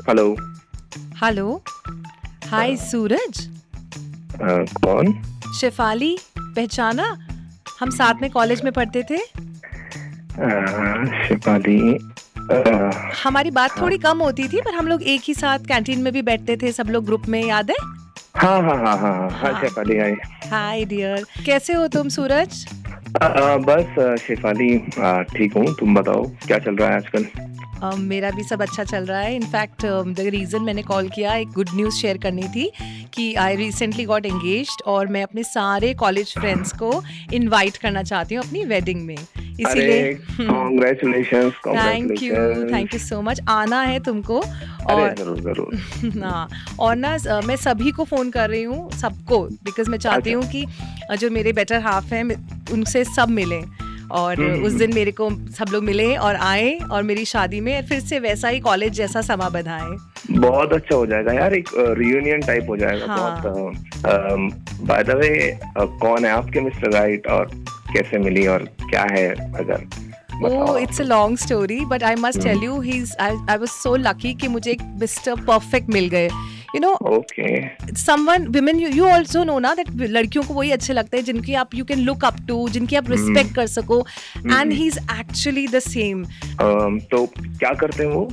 Hello. Hello. हाय सूरज। कौन? शेफाली, पहचाना? हम साथ में कॉलेज में पढ़ते थे। शेफाली। हमारी बात हाँ थोड़ी कम होती थी, पर हम लोग एक ही साथ कैंटीन में भी बैठते थे, सब लोग ग्रुप में, याद है? हाँ हाँ हाँ हाँ हाँ हाँ। शेफाली। हाय। हाय डियर, कैसे हो तुम सूरज? बस शेफाली, ठीक हूँ। तुम बताओ क्या चल रहा है आजकल? मेरा भी सब अच्छा चल रहा है। इनफैक्ट द रीज़न मैंने कॉल किया, एक गुड न्यूज़ शेयर करनी थी कि आई रिसेंटली गॉट एंगेज्ड और मैं अपने सारे कॉलेज फ्रेंड्स को इनवाइट करना चाहती हूँ अपनी वेडिंग में, इसीलिए। अरे congratulations thank you so much. आना है तुमको। अरे और जरूर जरूर। हाँ, और ना मैं सभी को फ़ोन कर रही हूँ, सबको, बिकॉज मैं चाहती हूँ कि जो मेरे बेटर हाफ हैं उनसे सब मिलें। और उस दिन मेरे को सब लोग मिले और आए और मेरी शादी में फिर से वैसा ही कॉलेज जैसा समा बधाए। बहुत अच्छा हो जाएगा यार, एक रियूनियन टाइप हो जाएगा। हाँ। बहुत। बाय द वे, कौन है आपके मिस्टर राइट और कैसे मिली और क्या है अगर Oh, it's a long story, but I must tell you, I was so lucky कि मुझे एक Mr. Perfect मिल गए. You know, okay. women, you also know ना that लड़कियों को वही अच्छे लगते हैं जिनकी आप you can look up to, जिनकी आप respect कर सको, and he's actually the same. तो क्या करते हैं वो?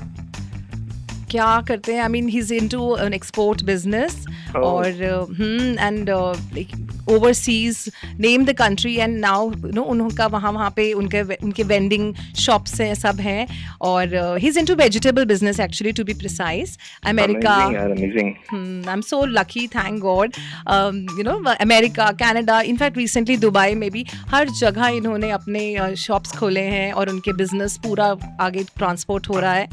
क्या करते हैं? I mean, he's into an export business और and like overseas, name the country, and now you know उनका वहाँ पे उनके vending shops हैं, सब हैं, और he's into vegetable business actually, to be precise. America. Amazing यार, amazing. I'm so lucky, thank God. You know, America, Canada, in fact recently Dubai में भी हर जगह इन्होंने अपने shops खोले हैं और उनके business पूरा आगे transport हो रहा है,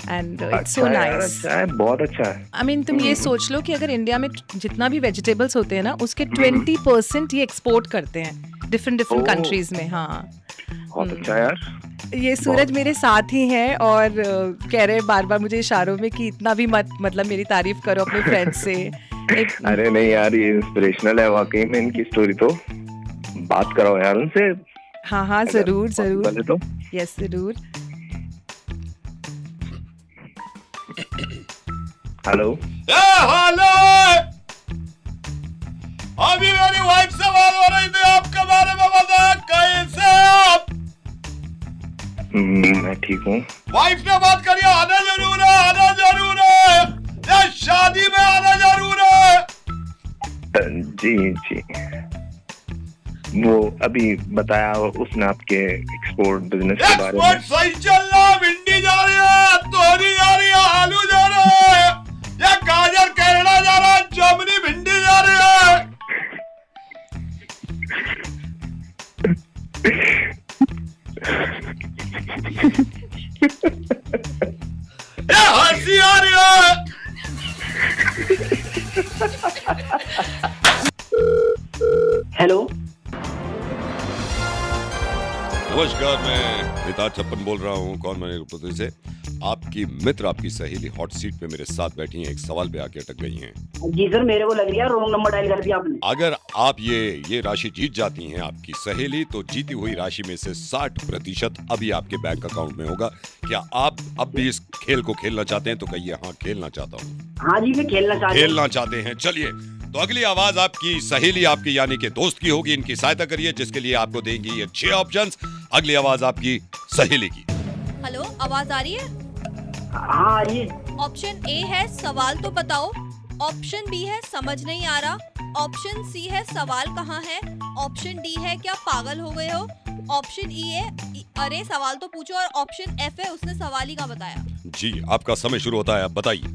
and it's so nice. अच्छा है, बहुत अच्छा है। I mean, तुम ये सोच लो कि अगर इंडिया में जितना भी वेजिटेबल्स होते हैं ना, उसके 20% ये एक्सपोर्ट करते हैं डिफरेंट कंट्रीज में। हाँ, बहुत अच्छा यार। ये सूरज मेरे साथ ही हैं और कह रहे बार बार मुझे इशारों में कि इतना भी मत, मतलब मेरी तारीफ करो अपने फ्रेंड से। अरे नहीं यार, ये इंस्पिरेशनल है वाकई में, इनकी स्टोरी तो बात कराओ यार उनसे। हाँ, जरूर जरूर। तो यस, जरूर। हेलो। हेलो, अभी मेरी वाइफ से बात हो रही थी आपके बारे में, बताया कैसे आप? मैं ठीक हूँ। वाइफ ने बात करी, आना जरूर है, आना जरूर है, ये शादी में आना जरूर है। जी जी, वो अभी बताया उसने आपके एक्सपोर्ट बिजनेस के बारे में। एक्सपोर्ट सही चल रहा है, भिंडी जा रही है, तोरी जा रही है, आलू जा रहा है, या गाजर कनाडा जा रहा है, जर्मनी भिंडी जा रही है। ये हंसी आ रही है। हेलो, नमस्कार, मैं निताज छप्पन बोल रहा हूँ। कौन बनेगा करोड़पति से। आपकी मित्र, आपकी सहेली हॉट सीट पे मेरे साथ बैठी हैं, एक सवाल पे आके अटक गई हैं। जी सर, मेरे को लग रहा है रॉन्ग नंबर डायल कर दिया आपने। अगर आप ये राशि जीत जाती हैं आपकी सहेली, तो जीती हुई राशि में से 60% अभी आपके बैंक अकाउंट में होगा। क्या आप अब भी इस खेल को खेलना चाहते हैं? तो कहिए हाँ, खेलना चाहता हूँ। हाँ जी, मैं खेलना चाहते हैं। चलिए, तो अगली आवाज आपकी सहेली, आपकी यानी कि दोस्त की होगी। इनकी सहायता करिए, जिसके लिए आपको देंगी ये 6 ऑप्शंस। अगली आवाज आपकी सहेली की। हेलो, आवाज आ रही है? हाँ जी। ऑप्शन ए है सवाल तो बताओ, ऑप्शन बी है समझ नहीं आ रहा, ऑप्शन सी है सवाल कहाँ है, ऑप्शन डी है क्या पागल हो गए हो, ऑप्शन ई है अरे सवाल तो पूछो, और ऑप्शन एफ है उसने सवाल ही का बताया। जी, आपका समय शुरू होता है, अब बताइए।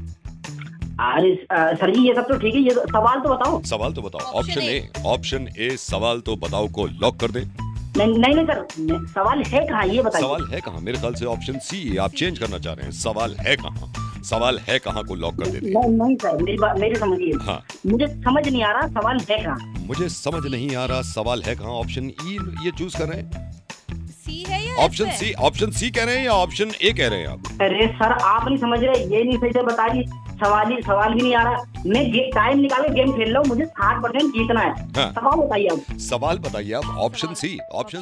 अरे सर जी, ये सब तो ठीक है, ये सवाल तो बताओ। सवाल तो बताओ, ऑप्शन ए सवाल तो बताओ को लॉक कर दे। नहीं सर, सवाल है कहाँ, ये बताइए। सवाल है कहाँ? मेरे ख्याल से ऑप्शन सी आप चेंज करना चाह रहे हैं। सवाल है कहाँ, सवाल है कहाँ को लॉक कर देते हैं। नहीं सर, मेरी समझिए। हाँ, मुझे समझ नहीं आ रहा सवाल है कहाँ। मुझे समझ नहीं आ रहा सवाल है कहाँ। ऑप्शन ई ये चूज कर रहे हैं। सी है या ऑप्शन सी कह रहे हैं या ऑप्शन ए कह रहे हैं आप? अरे सर, आप नहीं समझ रहे, ये नहीं सही से बताइए। सवाल भी नहीं आ रहा। मैं टाइम निकाल के गेम खेल रहा हूँ, मुझे 60% जीतना है। हाँ। सवाल बताइए आप। सवाल बताइए आप। ऑप्शन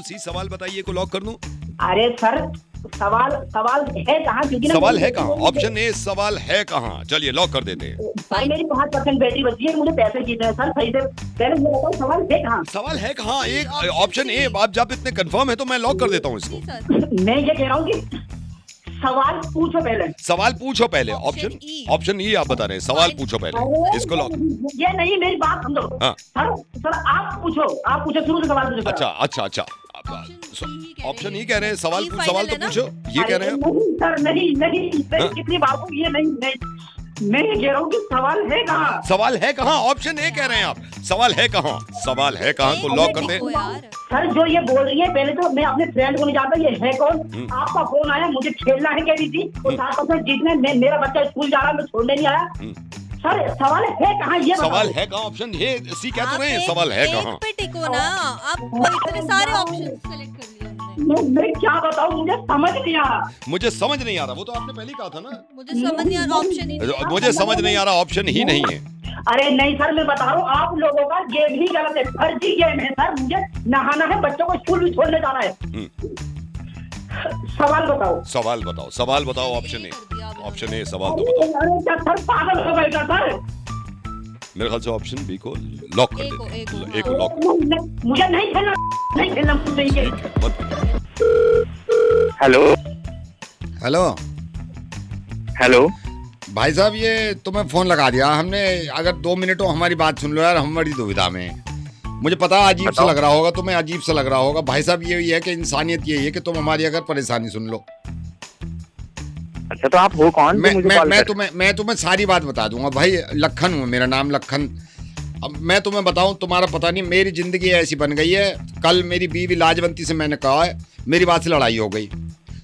सी सवाल बताइए को लॉक कर दूं? अरे सर, सवाल सवाल है कहाँ? क्योंकि ना सवाल है कहाँ? ऑप्शन ए सवाल है कहाँ। चलिए लॉक कर देते हैं। भाई मेरी 5% बैटरी बची है, मुझे पैसे जीतने हैं सर। सही से पहले ये बताओ सवाल है कहाँ? सवाल है कहाँ? एक ऑप्शन ए। आप जब इतने कंफर्म है तो मैं लॉक कर देता हूँ इसको। सर मैं ये कह रहा हूँ कि सवाल पूछो पहले। सवाल पूछो पहले। ऑप्शन ऑप्शन ई आप बता रहे हैं। सवाल पूछो पहले, इसको लॉक। ये नहीं, मेरी बात समझो। हाँ। सर आप पूछो शुरू से सवाल पूछो। अच्छा ऑप्शन ही कह रहे हैं। सवाल E सवाल तो final है पूछो। ये कह रहे हैं। नहीं सर, नहीं हाँ? कितनी बार को ये नहीं मैं ये कह रहा हूँ कि सवाल है कहाँ? सवाल है कहाँ? ऑप्शन ए कह रहे हैं आप। सवाल है कहाँ? सवाल है कहाँ को लॉक कर दे। यार सर जो ये बोल रही है, पहले तो मैं अपने फ्रेंड को नहीं जानता, ये है कौन? आपका फोन आया, मुझे खेलना है कह रही थी, और 7% जीतने मेरा बच्चा स्कूल जा रहा है, मैं छोड़ने नहीं आया। सर सवाल है कहाँ? ये सवाल बताओ। है कहाँ? ऑप्शन ए सी कह तो आप रहे हैं। एक- सवाल है एक कहाँ? पे टिको ना। आप इतने सारे ऑप्शन सेलेक्ट कर लिए हमने। मैं क्या बताऊँ, मुझे समझ नहीं आ रहा। मुझे समझ नहीं आ रहा। वो तो आपने पहले ही कहा था ना। मुझे समझ नहीं आ रहा ऑप्शन ही नहीं। मुझे समझ नहीं आ रहा। ऑप्शन ही नहीं है। अरे नहीं सर, मैं बता रहा हूँ, आप लोगों का गेम ही गलत है, फर्जी गेम है सर। मुझे नहाना है, बच्चों को स्कूल भी छोड़ने जाना है। सवाल बताओ। सवाल बताओ। Option A. कर दिया आपने। ऑप्शन ए सवाल तो बताओ। अरे क्या सर पागल हो गए क्या सर? मेरे ख्याल से ऑप्शन बी को लॉक कर ए को, देते ए को, हैं। ए को हाँ। लॉक मुझे नहीं खेलना मुझे ये। Hello hello hello. भाई साहब, ये तुम्हें फोन लगा दिया हमने। अगर 2 मिनट हो हमारी बात सुन लो यार, हम बड़ी दुविधा में हैं। मुझे पता अजीब सा बताओ। लग रहा होगा, तुम्हें अजीब सा लग रहा होगा। भाई साहब ये है कि इंसानियत यही है कि तुम हमारी अगर परेशानी सुन लो। अच्छा तो आप हो कौन? मैं जो मुझे मैं कॉल मैं कर- तुम्हें सारी बात बता दूंगा भाई। लखन हूँ, मेरा नाम लखन। अब मैं तुम्हें बताऊं, तुम्हारा पता नहीं, मेरी जिंदगी ऐसी बन गई है। कल मेरी बीवी लाजवंती से मैंने कहा है, मेरी बात से लड़ाई हो गई।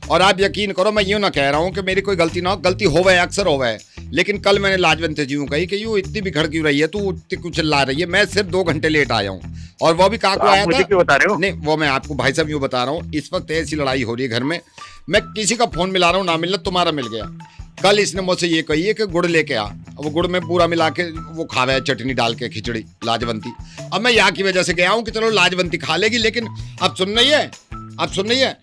और आप यकीन करो, मैं यूँ ना कह रहा हूँ कि मेरी कोई गलती ना हो, गलती होवे अक्सर होवे। लेकिन कल मैंने लाजवंती जी यूँ कही कि यूँ इतनी बिखड़ क्यों रही है, तू इतनी कुछ चिल्ला रही है। मैं सिर्फ 2 घंटे लेट आया हूँ, और वो भी काको आप आया मुझे था। क्यों बता रहे हो? नहीं, वो मैं आपको भाई साहब यूँ बता रहा हूँ, इस वक्त ऐसी लड़ाई हो रही है घर में। मैं किसी का फोन मिला रहा हूँ, ना मिलना, तुम्हारा मिल गया। कल इसने मुझसे ये कही है कि गुड़ लेके आ। वो गुड़ में पूरा मिला के वो खावे है, चटनी डाल के, खिचड़ी लाजवंती। अब मैं यहाँ की वजह से गया हूँ कि चलो लाजवंती खा लेगी, लेकिन अब सुन रही है,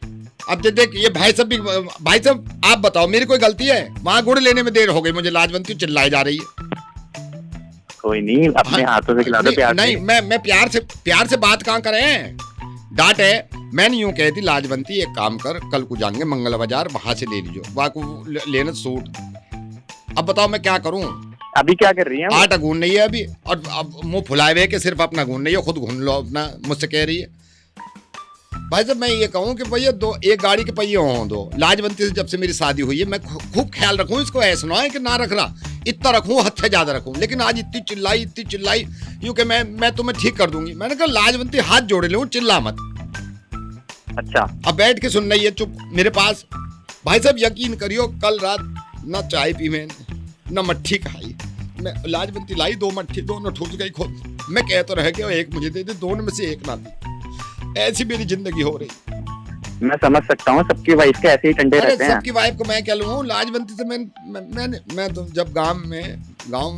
अब देख ये भाई साहब आप बताओ, मेरी कोई गलती है? वहाँ गुड़ लेने में देर हो गई, मुझे लाजवंती चिल्लाई जा रही है। कोई नहीं, अपने हाथों से खिला दो प्यार नहीं, से। मैं प्यार से बात कहाँ करें, डांट है। मैंने यूं कहती, लाजवंती एक काम कर, कल को जाएंगे मंगल बाजार, वहां से ले लीजिए, वहां को लेना सूट। अब बताओ मैं क्या करूं? अभी क्या कर रही हैं? आटा गूंद नहीं है अभी, और अब मुंह फुलाए हुए कि सिर्फ अपना गूंद नहीं है, खुद गूंद लो अपना, मुझसे कह रही है। भाई साहब मैं ये कहूँ कि भैया एक गाड़ी के पहिए हों दो। लाजवंती से जब से मेरी शादी हुई है, मैं खूब ख्याल रखूं इसको, ऐसा ना है कि ना रख रहा, इतना रखूं, हद से ज्यादा रखूं। लेकिन आज इतनी चिल्लाई यूं कि मैं तुम्हें ठीक कर दूंगी। मैंने कहा लाजवंती हाथ जोड़े लूं, चिल्ला मत। अच्छा अब बैठ के सुन रही है चुप मेरे पास। भाई साहब यकीन करियो, कल रात ना चाय पी मैंने, ना मट्ठी खाई। मैं लाजवंती लाई 2 मट्ठी, दोनों ठूस गई खुद। मैं कह तो रह गया, एक मुझे दे दे, दोनों में से एक ना दी। ऐसी मेरी जिंदगी हो रही। मैं समझ सकता हूँ, सबकी वाइफ के ऐसे ही टंडे अरे रहते हैं। सबकी वाइफ को मैं क्या लूँ? लाजवंती से मैं तो जब गांव में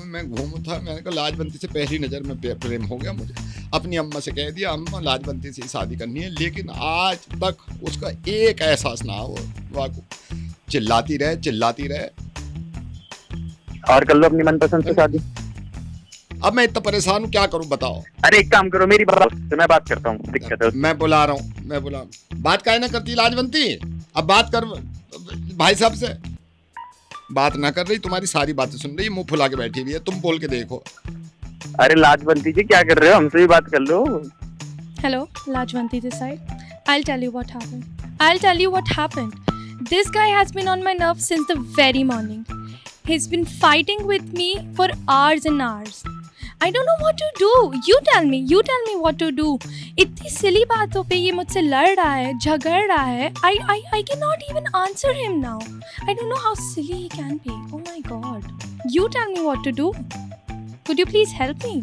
मैं घूमा था, मैंने कहा लाजवंती से पहली नजर में प्रेम हो गया मुझे। अपनी अम्मा से कह दिया, अम्मा लाजवंती से शादी करनी है। लेकिन आज तक उसका एक एहसास ना हो, वाकई चिल्लाती रहे। और कर लो अपनी मनपसंद से शादी। अब मैं इतना परेशान हूँ, क्या करूँ बताओ? अरे एक काम करो, मेरी बात से मैं बात करता हूँ, दिक्कत है। मैं बुला रहा हूँ। बात काहे ना करती लाजवंती? अब बात कर भाई साहब से। बात ना कर रही, तुम्हारी सारी बातें सुन रही, मुंह फुला के बैठी हुई है। तुम बोल के देखो। अरे लाजवंती जी क्या कर रहे हो? हमसे भी बात कर लो। Hello, Lajwanti this side. I'll tell you what happened. This guy has been on my nerves since the very morning. He's been fighting with me for hours and hours. I don't know what to do. You tell me what to do. इतनी सिली बातों पे ये मुझसे लड़ रहा है, झगड़ रहा है. I cannot even answer him now. I don't know how silly he can be. Oh my God. You tell me what to do. Could you please help me?